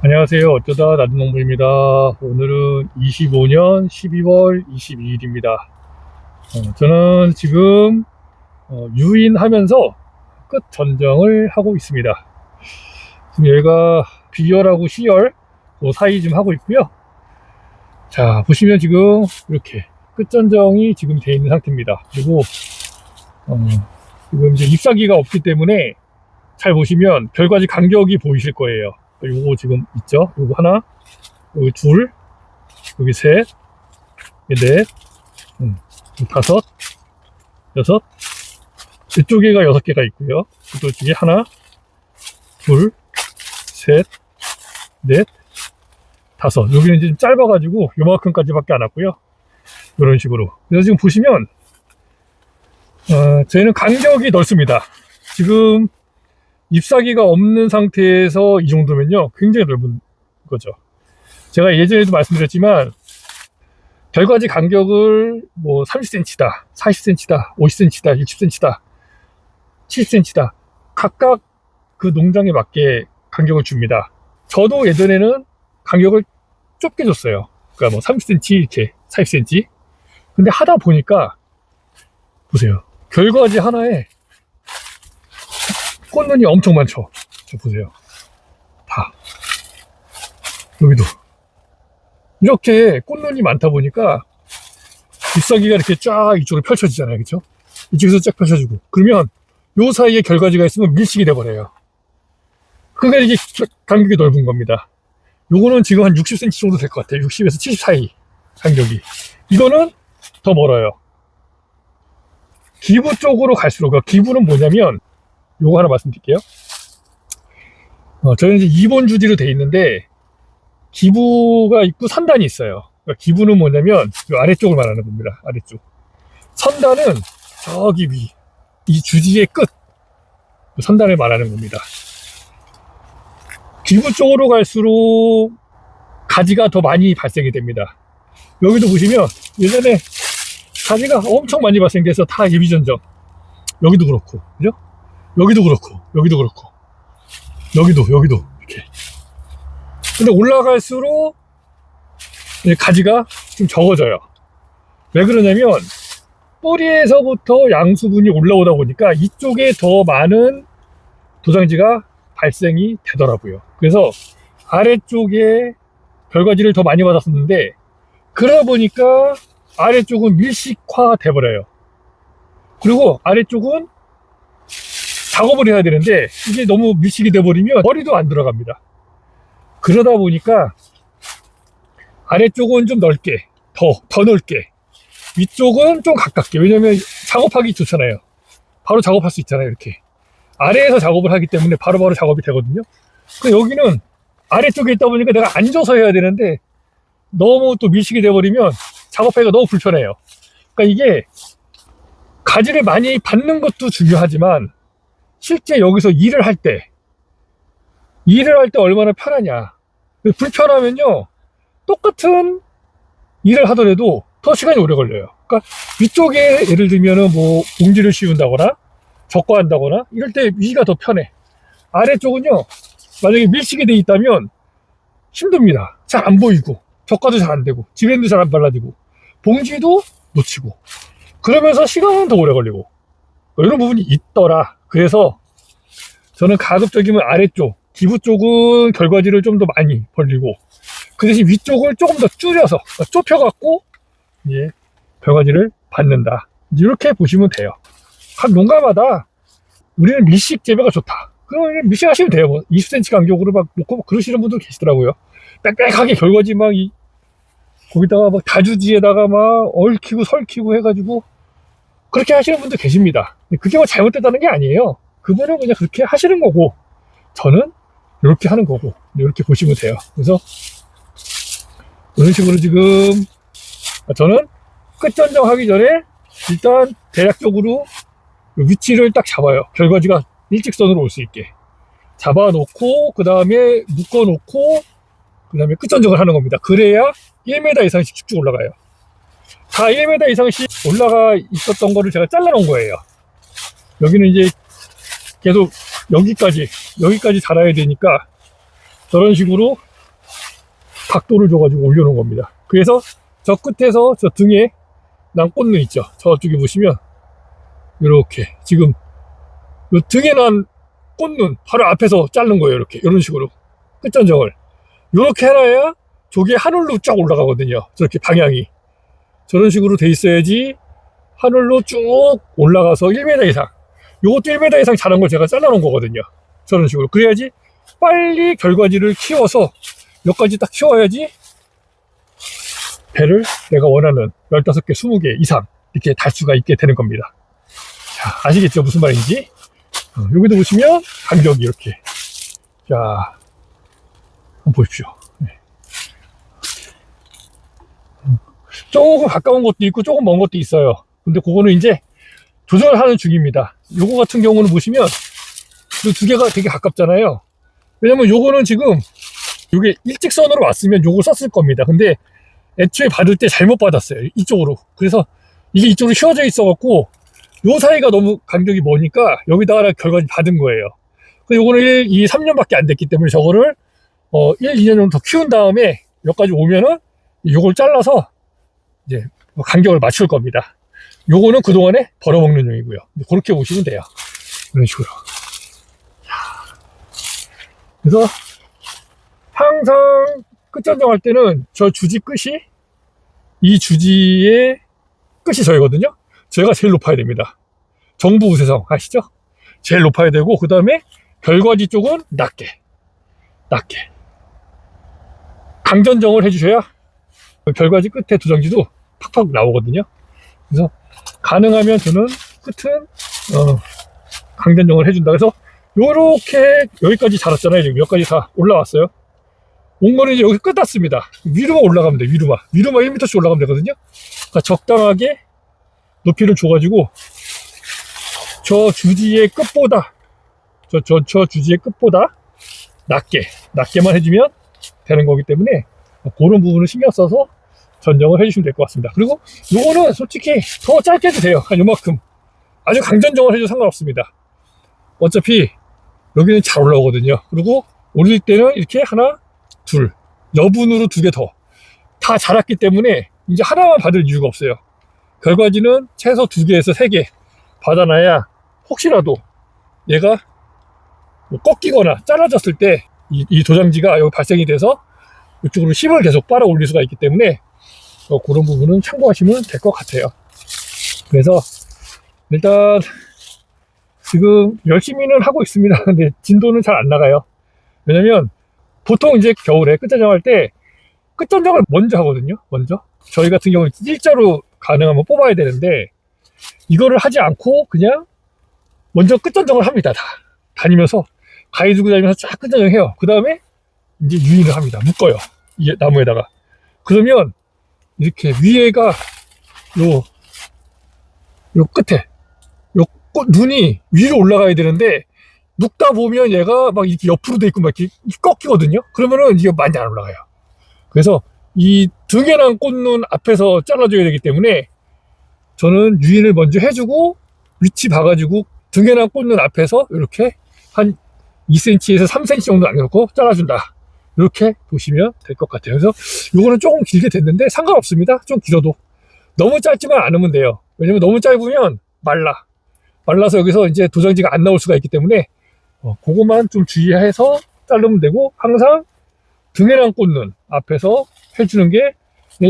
안녕하세요. 어쩌다 나든농부입니다. 오늘은 25년 12월 22일입니다. 저는 지금 유인하면서 끝 전정을 하고 있습니다. 지금 여기가 B열하고 C열 그 사이 좀 하고 있고요. 자, 보시면 지금 이렇게 끝 전정이 지금 되어 있는 상태입니다. 그리고 지금 이제 잎사귀가 없기 때문에 잘 보시면 결과지 간격이 보이실 거예요. 요거 지금 있죠? 요거 하나, 여기 둘, 여기 셋, 넷, 다섯, 여섯, 이쪽에가 6개가 있고요. 이쪽에 하나, 둘, 셋, 넷, 다섯. 여기는 이제 좀 짧아가지고 요만큼까지밖에 안 왔고요. 이런 식으로. 그래서 지금 보시면 저희는 간격이 넓습니다. 지금 잎사귀가 없는 상태에서 이 정도면요 굉장히 넓은 거죠. 제가 예전에도 말씀드렸지만 결과지 간격을 뭐 30cm다, 40cm다, 50cm다, 60cm다, 70cm다 각각 그 농장에 맞게 간격을 줍니다. 저도 예전에는 간격을 좁게 줬어요. 그러니까 뭐 30cm 이렇게 40cm. 근데 하다 보니까 보세요, 결과지 하나에 꽃눈이 엄청 많죠. 저 보세요. 다. 여기도. 이렇게 꽃눈이 많다 보니까 잎사귀가 이렇게 쫙 이쪽으로 펼쳐지잖아요. 그쵸? 이쪽에서 쫙 펼쳐지고. 그러면 요 사이에 결과지가 있으면 밀식이 돼버려요. 그러니까 이게 간격이 넓은 겁니다. 요거는 지금 한 60cm 정도 될 것 같아요. 60에서 70 사이 간격이. 이거는 더 멀어요. 기부 쪽으로 갈수록, 기부는 뭐냐면 요거 하나 말씀드릴게요. 저는 이제 2번 주지로 돼 있는데 기부가 있고 선단이 있어요. 그러니까 기부는 뭐냐면 이 아래쪽을 말하는 겁니다. 아래쪽. 선단은 저기 위, 이 주지의 끝, 선단을 말하는 겁니다. 기부 쪽으로 갈수록 가지가 더 많이 발생이 됩니다. 여기도 보시면 예전에 가지가 엄청 많이 발생돼서 다 예비전정. 여기도 그렇고, 그죠? 여기도 그렇고, 여기도 그렇고, 여기도 이렇게. 근데 올라갈수록 가지가 좀 적어져요. 왜 그러냐면 뿌리에서부터 양수분이 올라오다 보니까 이쪽에 더 많은 도장지가 발생이 되더라고요. 그래서 아래쪽에 결과지를 더 많이 받았었는데 그러다 보니까 아래쪽은 밀식화 돼버려요. 그리고 아래쪽은 작업을 해야 되는데 이게 너무 밀식이 돼버리면 머리도 안 들어갑니다. 그러다 보니까 아래쪽은 좀 넓게, 더 넓게, 위쪽은 좀 가깝게. 왜냐면 작업하기 좋잖아요. 바로 작업할 수 있잖아요. 이렇게 아래에서 작업을 하기 때문에 바로바로 작업이 되거든요. 여기는 아래쪽에 있다 보니까 내가 앉아서 해야 되는데 너무 또 밀식이 돼버리면 작업하기가 너무 불편해요. 그러니까 이게 가지를 많이 받는 것도 중요하지만 실제 여기서 일을 할 때 얼마나 편하냐. 불편하면요 똑같은 일을 하더라도 더 시간이 오래 걸려요. 그러니까 위쪽에 예를 들면은 뭐 봉지를 씌운다거나 적과한다거나 이럴 때 위가 더 편해. 아래쪽은요 만약에 밀식이 돼 있다면 힘듭니다. 잘 안 보이고 적과도 잘 안 되고 지벤도 잘 안 발라지고 봉지도 놓치고 그러면서 시간은 더 오래 걸리고 이런 부분이 있더라. 그래서 저는 가급적이면 아래쪽, 기부 쪽은 결과지를 좀 더 많이 벌리고 그 대신 위쪽을 조금 더 줄여서 좁혀갖고 예, 결과지를 받는다. 이렇게 보시면 돼요. 각 농가마다 우리는 밀식 재배가 좋다. 그러면 밀식 하시면 돼요. 뭐 20cm 간격으로 막 놓고 그러시는 분들 계시더라고요. 빽빽하게 결과지 막 거기다가 막 다주지에다가 막 얽히고 설키고 해가지고 그렇게 하시는 분들 계십니다. 그게 뭐 잘못됐다는 게 아니에요. 그분은 그냥 그렇게 하시는 거고 저는 이렇게 하는 거고 이렇게 보시면 돼요. 그래서 이런 식으로 지금 저는 끝 전정하기 전에 일단 대략적으로 위치를 딱 잡아요. 결과지가 일직선으로 올 수 있게 잡아놓고 그 다음에 묶어놓고 그 다음에 끝 전정을 하는 겁니다. 그래야 1m 이상씩 쭉쭉 올라가요. 다 1m 이상씩 올라가 있었던 거를 제가 잘라 놓은 거예요. 여기는 이제 계속 여기까지 자라야 되니까 저런 식으로 각도를 줘가지고 올려놓은 겁니다. 그래서 저 끝에서 저 등에 난 꽃눈 있죠. 저쪽에 보시면 이렇게 지금 요 등에 난 꽃눈 바로 앞에서 자른 거예요. 이렇게 이런 식으로 끝전정을 이렇게 해놔야 저게 하늘로 쫙 올라가거든요. 저렇게 방향이 저런 식으로 돼 있어야지 하늘로 쭉 올라가서 1m 이상, 요것도 1m 이상 자란 걸 제가 잘라 놓은 거거든요. 저런 식으로. 그래야지 빨리 결과지를 키워서 몇 가지 딱 키워야지 배를 내가 원하는 15개, 20개 이상 이렇게 달 수가 있게 되는 겁니다. 자, 아시겠죠? 무슨 말인지? 여기도 보시면 간격이 이렇게. 자, 한번 보십시오. 네. 조금 가까운 것도 있고 조금 먼 것도 있어요. 근데 그거는 이제 조절을 하는 중입니다. 요거 같은 경우는 보시면 이 두 개가 되게 가깝잖아요. 왜냐면 요거는 지금 요게 일직선으로 왔으면 요걸 썼을 겁니다. 근데 애초에 받을 때 잘못 받았어요. 이쪽으로. 그래서 이게 이쪽으로 휘어져 있어갖고 요 사이가 너무 간격이 머니까 여기다가 결과지 받은 거예요. 요거는 1, 2, 3년밖에 안 됐기 때문에 저거를 1, 2년 정도 더 키운 다음에 여기까지 오면은 요걸 잘라서 이제 간격을 맞출 겁니다. 요거는 그동안에 벌어먹는 용이고요. 그렇게 보시면 돼요. 이런 식으로. 그래서 항상 끝전정할 때는 저 주지 끝이 이 주지의 끝이 저희거든요. 저희가 제일 높아야 됩니다. 정부 우세성 아시죠? 제일 높아야 되고 그 다음에 결과지 쪽은 낮게 강전정을 해주셔야 결과지 끝에 도장지도 팍팍 나오거든요. 그래서 가능하면 저는 끝은 강전정을 해준다. 그래서 요렇게 여기까지 자랐잖아요. 지금 여기까지 다 올라왔어요. 온 거는 이제 여기 끝났습니다. 위로만 올라가면 돼. 위로만 1m씩 올라가면 되거든요. 그러니까 적당하게 높이를 줘가지고 저 주지의 끝보다 저 주지의 끝보다 낮게만 해주면 되는 거기 때문에 그런 부분을 신경 써서 전정을 해주시면 될 것 같습니다. 그리고 요거는 솔직히 더 짧게 해도 돼요. 한 요만큼. 아주 강전정을 해도 상관없습니다. 어차피 여기는 잘 올라오거든요. 그리고 올릴 때는 이렇게 하나, 둘, 여분으로 2개 더. 다 자랐기 때문에 이제 하나만 받을 이유가 없어요. 결과지는 최소 2개에서 3개 받아놔야 혹시라도 얘가 뭐 꺾이거나 잘라졌을 때 이 도장지가 여기 발생이 돼서 이쪽으로 힘을 계속 빨아 올릴 수가 있기 때문에 그런 부분은 참고하시면 될 것 같아요. 그래서 일단 지금 열심히는 하고 있습니다. 근데 진도는 잘 안 나가요. 왜냐면 보통 이제 겨울에 끝전정할 때 끝전정을 먼저 하거든요. 먼저 저희 같은 경우는 일자로 가능하면 뽑아야 되는데 이거를 하지 않고 그냥 먼저 끝전정을 합니다. 다 다니면서 가위 들고 다니면서 쫙 끝전정해요. 그 다음에 이제 유인을 합니다. 묶어요. 이 나무에다가. 그러면 이렇게 위에가 요 끝에 눈이 위로 올라가야 되는데 묶다 보면 얘가 막 이렇게 옆으로 돼 있고 막 이렇게 꺾이거든요. 그러면은 이게 많이 안 올라가요. 그래서 이 등에 난 꽃눈 앞에서 잘라줘야 되기 때문에 저는 유인을 먼저 해주고 위치 봐가지고 등에 난 꽃눈 앞에서 이렇게 한 2cm에서 3cm 정도 남겨놓고 잘라준다. 이렇게 보시면 될 것 같아요. 그래서 요거는 조금 길게 됐는데 상관없습니다. 좀 길어도 너무 짧지만 않으면 돼요. 왜냐면 너무 짧으면 말라서 여기서 이제 도장지가 안 나올 수가 있기 때문에 그것만 좀 주의해서 자르면 되고 항상 등에 난 꽃눈 앞에서 해주는 게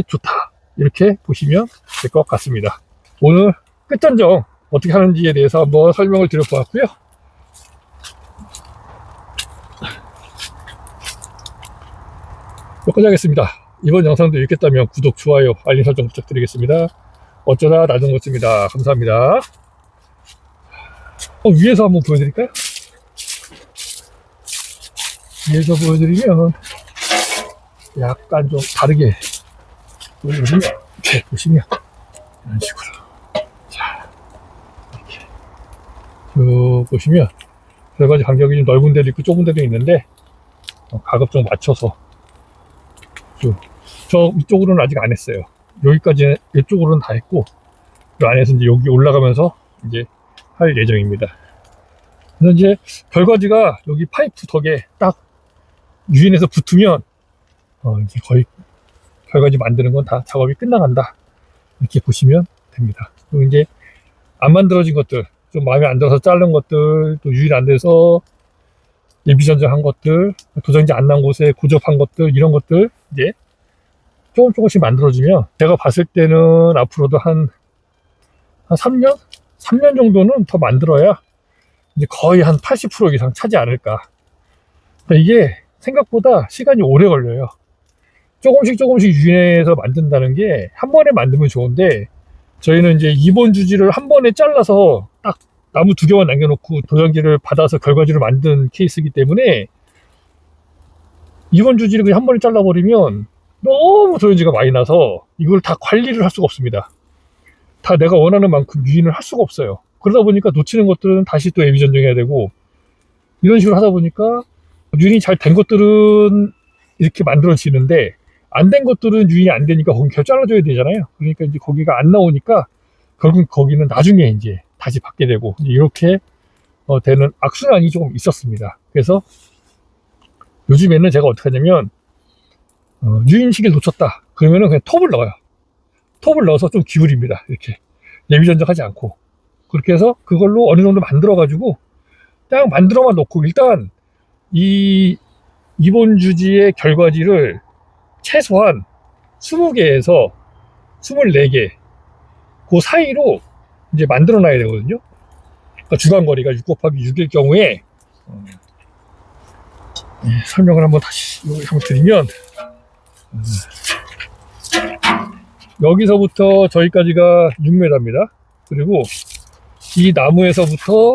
좋다. 이렇게 보시면 될 것 같습니다. 오늘 끝전정 어떻게 하는지에 대해서 한번 설명을 드려보았고요. 여기까지 하겠습니다. 이번 영상도 유익했다면 구독, 좋아요, 알림 설정 부탁드리겠습니다. 어쩌다 나중 먹습니다. 감사합니다. 위에서 한번 보여드릴까요? 위에서 보여드리면 약간 좀 다르게 보여드리면 이렇게 보시면 이런 식으로 자 이렇게 쭉 보시면 여러 가지 간격이 좀 넓은 데도 있고 좁은 데도 있는데 가급적 맞춰서 저 위쪽으로는 아직 안 했어요. 여기까지 이쪽으로는 다 했고 그 안에서 이제 여기 올라가면서 이제 할 예정입니다. 그래서 이제 결과지가 여기 파이프 덕에 딱 유인해서 붙으면 이제 거의 결과지 만드는 건 다 작업이 끝나간다. 이렇게 보시면 됩니다. 그리고 이제 안 만들어진 것들, 좀 마음에 안 들어서 자른 것들, 또 유인 안 돼서 예비전정한 것들, 도장지 안 난 곳에 고접한 것들, 이런 것들 이제 조금씩 만들어주면 제가 봤을 때는 앞으로도 한 3년? 3년 정도는 더 만들어야 이제 거의 한 80% 이상 차지 않을까. 그러니까 이게 생각보다 시간이 오래 걸려요. 조금씩 유인해서 만든다는 게 한 번에 만들면 좋은데, 저희는 이제 2번 주지를 한 번에 잘라서 딱 나무 2개만 남겨놓고 도장지를 받아서 결과지를 만든 케이스이기 때문에 2번 주지를 그냥 한 번에 잘라버리면 너무 도장지가 많이 나서 이걸 다 관리를 할 수가 없습니다. 다 내가 원하는 만큼 유인을 할 수가 없어요. 그러다 보니까 놓치는 것들은 다시 또 예비 전정해야 되고, 이런 식으로 하다 보니까 유인이 잘 된 것들은 이렇게 만들어지는데 안 된 것들은 유인이 안 되니까 거기 결 잘라줘야 되잖아요. 그러니까 이제 거기가 안 나오니까 결국 거기는 나중에 이제 다시 받게 되고, 이렇게 되는 악순환이 조금 있었습니다. 그래서 요즘에는 제가 어떻게 하냐면 유인식을 놓쳤다 그러면은 그냥 톱을 넣어요. 톱을 넣어서 좀 기울입니다. 이렇게 예비 전정하지 않고, 그렇게 해서 그걸로 어느 정도 만들어 가지고 딱 만들어만 놓고, 일단 이 이번 주지의 결과지를 최소한 20개에서 24개 그 사이로 이제 만들어 놔야 되거든요. 그러니까 주간거리가 6 곱하기 6일 경우에 설명을 한번 다시 한번 드리면, 여기서부터 저기까지가 6m입니다. 그리고 이 나무에서부터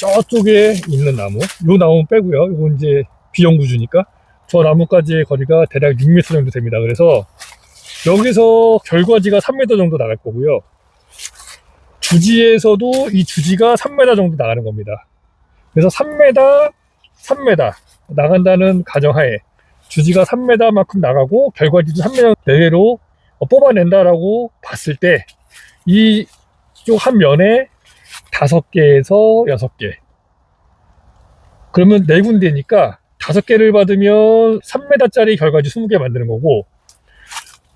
저쪽에 있는 나무, 요 나무 빼고요. 이건 이제 비영구주니까 저 나무까지의 거리가 대략 6m 정도 됩니다. 그래서 여기서 결과지가 3m 정도 나갈 거고요. 주지에서도 이 주지가 3m 정도 나가는 겁니다. 그래서 3m, 3m 나간다는 가정하에 주지가 3m만큼 나가고 결과지도 3m 내외로 뽑아낸다라고 봤을 때, 이쪽 한 면에 5개에서 6개, 그러면 4군데니까 5개를 받으면 3m짜리 결과지 20개 만드는 거고,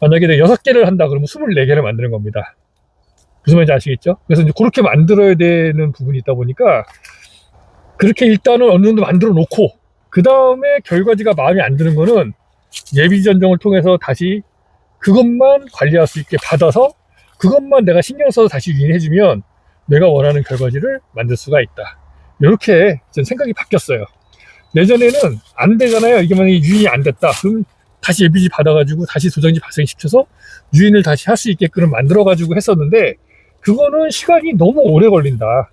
만약에 내가 6개를 한다 그러면 24개를 만드는 겁니다. 무슨 말인지 아시겠죠? 그래서 이제 그렇게 만들어야 되는 부분이 있다 보니까 그렇게 일단은 어느 정도 만들어 놓고, 그 다음에 결과지가 마음에 안 드는 거는 예비 전정을 통해서 다시 그것만 관리할 수 있게 받아서 그것만 내가 신경 써서 다시 유인해주면 내가 원하는 결과지를 만들 수가 있다. 이렇게 전 생각이 바뀌었어요. 예전에는 안 되잖아요. 이게 만약에 유인이 안 됐다 그럼 다시 예비지 받아가지고 다시 도장지 발생시켜서 유인을 다시 할 수 있게끔 만들어가지고 했었는데, 그거는 시간이 너무 오래 걸린다.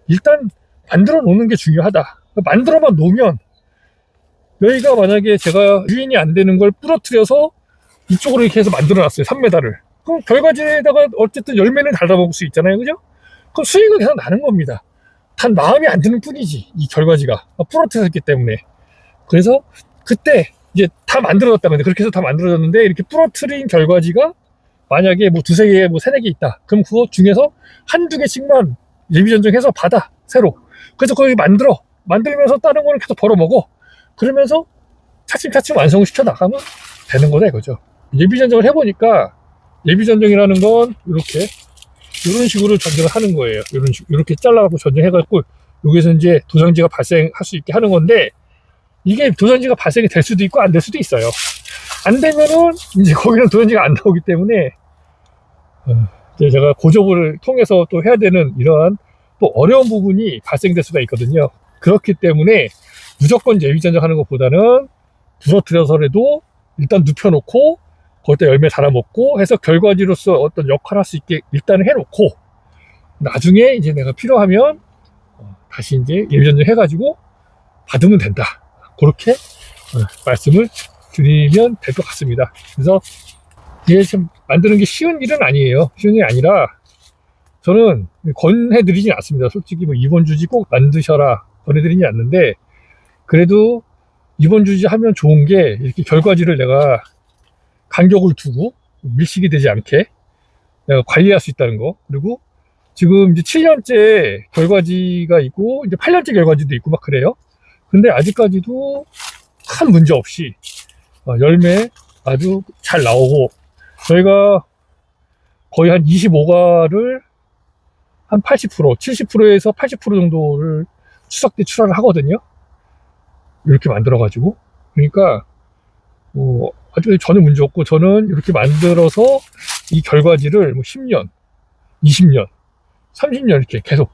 일단 만들어 놓는 게 중요하다. 만들어만 놓으면, 여기가 만약에 제가 유인이 안 되는 걸 부러뜨려서 이쪽으로 이렇게 해서 만들어 놨어요. 3m를. 그럼 결과지에다가 어쨌든 열매는 달아먹을 수 있잖아요. 그죠? 그럼 수익은 계속 나는 겁니다. 단 마음이 안 드는 뿐이지, 이 결과지가 부러뜨렸기 때문에. 그래서 그때 이제 다 만들어졌다. 근데 그렇게 해서 다 만들어졌는데, 이렇게 부러뜨린 결과지가 만약에 뭐 2-3개, 뭐 3-4개 있다. 그럼 그거 중에서 1-2개씩만 예비 전정해서 받아, 새로. 그래서 거기 만들면서 다른 거를 계속 벌어먹어. 그러면서 차츰차츰 완성을 시켜 나가면 되는 거다 이거죠. 예비 전정을 해보니까, 예비 전정이라는 건 이런 식으로 전정을 하는 거예요. 이렇게 잘라갖고 전정해갖고 여기서 이제 도장지가 발생할 수 있게 하는 건데, 이게 도장지가 발생이 될 수도 있고 안 될 수도 있어요. 안 되면은 이제 거기는 도장지가 안 나오기 때문에 이제 제가 고접을 통해서 또 해야 되는 이러한 또 어려운 부분이 발생될 수가 있거든요. 그렇기 때문에 무조건 예비 전정하는 것보다는 부러뜨려서라도 일단 눕혀놓고 거기다 열매 달아먹고 해서 결과지로서 어떤 역할을 할 수 있게 일단은 해놓고, 나중에 이제 내가 필요하면 다시 이제 예비 전정 해가지고 받으면 된다. 그렇게 말씀을 드리면 될 것 같습니다. 그래서 이게 참 만드는 게 쉬운 일은 아니에요. 쉬운 일이 아니라 저는 권해드리진 않습니다. 솔직히 뭐 이번 주지 꼭 만드셔라 권해드리진 않는데, 그래도 이번 주지 하면 좋은 게 이렇게 결과지를 내가 간격을 두고 밀식이 되지 않게 내가 관리할 수 있다는 거. 그리고 지금 이제 7년째 결과지가 있고 이제 8년째 결과지도 있고 막 그래요. 근데 아직까지도 큰 문제 없이 열매 아주 잘 나오고, 저희가 거의 한 25가를 한 80%, 70%에서 80% 정도를 추석 때 출하를 하거든요. 이렇게 만들어가지고. 그러니까, 아주 전혀 문제 없고, 저는 이렇게 만들어서 이 결과지를 뭐 10년, 20년, 30년 이렇게 계속,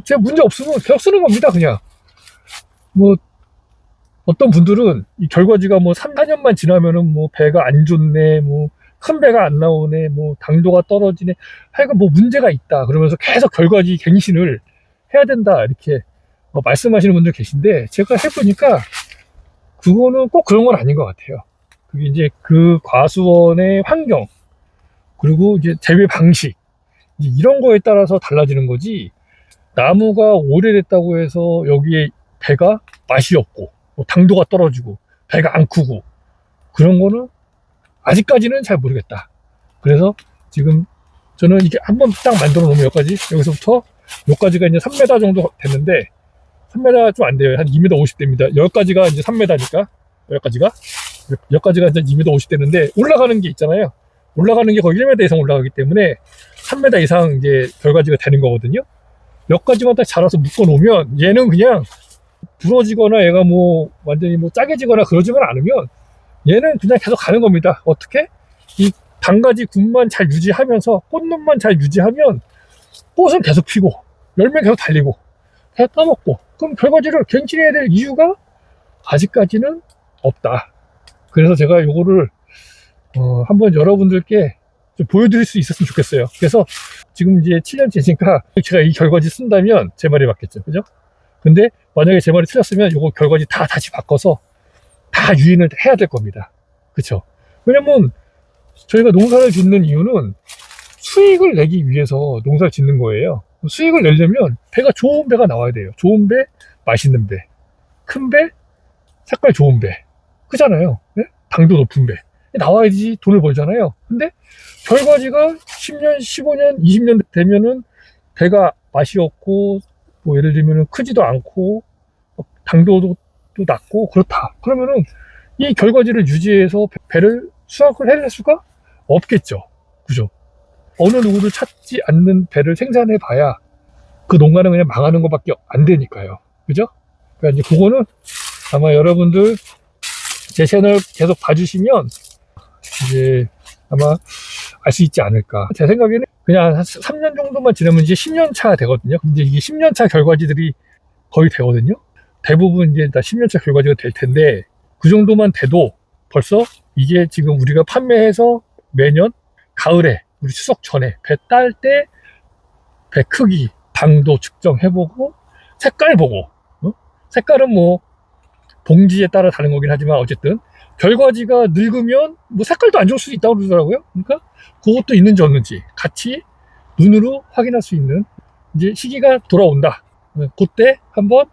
제 문제 없으면 계속 쓰는 겁니다, 그냥. 뭐, 어떤 분들은 이 결과지가 뭐 3, 4년만 지나면은 뭐 배가 안 좋네, 뭐 큰 배가 안 나오네, 뭐 당도가 떨어지네, 하여간 뭐 문제가 있다 그러면서 계속 결과지 갱신을 해야 된다 이렇게 말씀하시는 분들 계신데, 제가 해보니까 그거는 꼭 그런 건 아닌 것 같아요. 그게 이제 그 과수원의 환경, 그리고 이제 재배 방식, 이제 이런 거에 따라서 달라지는 거지, 나무가 오래됐다고 해서 여기에 배가 맛이 없고 뭐 당도가 떨어지고 배가 안 크고 그런 거는 아직까지는 잘 모르겠다. 그래서 지금 저는 이게 한번 딱 만들어 놓으면 여기서부터 여기까지가 이제 3m 정도 됐는데, 3m 좀 안 돼요. 한 2m 50 됩니다. 여기까지가 이제 3m니까 여기까지가 이제 2m 50 되는데, 올라가는 게 있잖아요. 올라가는 게 거의 1m 이상 올라가기 때문에 3m 이상 이제 결과지가 되는 거거든요. 여기까지만 딱 자라서 묶어 놓으면 얘는 그냥 부러지거나 얘가 뭐 완전히 뭐 짜게지거나 그러지만 않으면 얘는 그냥 계속 가는 겁니다. 어떻게? 이 단가지 굿만 잘 유지하면서 꽃눈만 잘 유지하면 꽃은 계속 피고 열매 계속 달리고 계속 따먹고, 그럼 결과지를 갱신해야 될 이유가 아직까지는 없다. 그래서 제가 요거를 한번 여러분들께 좀 보여드릴 수 있었으면 좋겠어요. 그래서 지금 이제 7년째니까 제가 이 결과지 쓴다면 제 말이 맞겠죠, 그죠? 근데 만약에 제 말이 틀렸으면 요거 결과지 다 다시 바꿔서 다 유인을 해야 될 겁니다. 그쵸? 왜냐면 저희가 농사를 짓는 이유는 수익을 내기 위해서 농사를 짓는 거예요. 수익을 내려면 배가 좋은 배가 나와야 돼요. 좋은 배, 맛있는 배, 큰 배, 색깔 좋은 배, 크잖아요. 네? 당도 높은 배 나와야지 돈을 벌잖아요. 근데 결과지가 10년, 15년, 20년 되면은 배가 맛이 없고, 뭐 예를 들면 크지도 않고 당도도 또 낮고 그렇다. 그러면은 이 결과지를 유지해서 배를 수확을 해낼 수가 없겠죠. 그죠? 어느 누구도 찾지 않는 배를 생산해 봐야 그 농가는 그냥 망하는 것밖에 안 되니까요. 그죠? 그러니까 이제 그거는 아마 여러분들 제 채널 계속 봐주시면 이제 아마 알 수 있지 않을까. 제 생각에는 그냥 한 3년 정도만 지나면 이제 10년 차 되거든요. 근데 이게 10년 차 결과지들이 거의 되거든요. 대부분 이제 다 10년 차 결과지가 될 텐데, 그 정도만 돼도 벌써 이게 지금 우리가 판매해서 매년 가을에 우리 추석 전에 배 딸 때 배 크기, 당도 측정해보고 색깔 보고, 색깔은 뭐 봉지에 따라 다른 거긴 하지만 어쨌든 결과지가 늙으면 뭐 색깔도 안 좋을 수도 있다고 그러더라고요. 그러니까 그것도 있는지 없는지 같이 눈으로 확인할 수 있는 이제 시기가 돌아온다. 그때 한번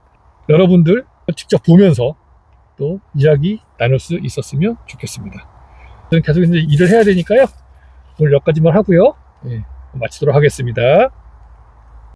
여러분들 직접 보면서 또 이야기 나눌 수 있었으면 좋겠습니다. 저는 계속 이제 일을 해야 되니까요. 오늘 여기까지만 하고요. 마치도록 하겠습니다.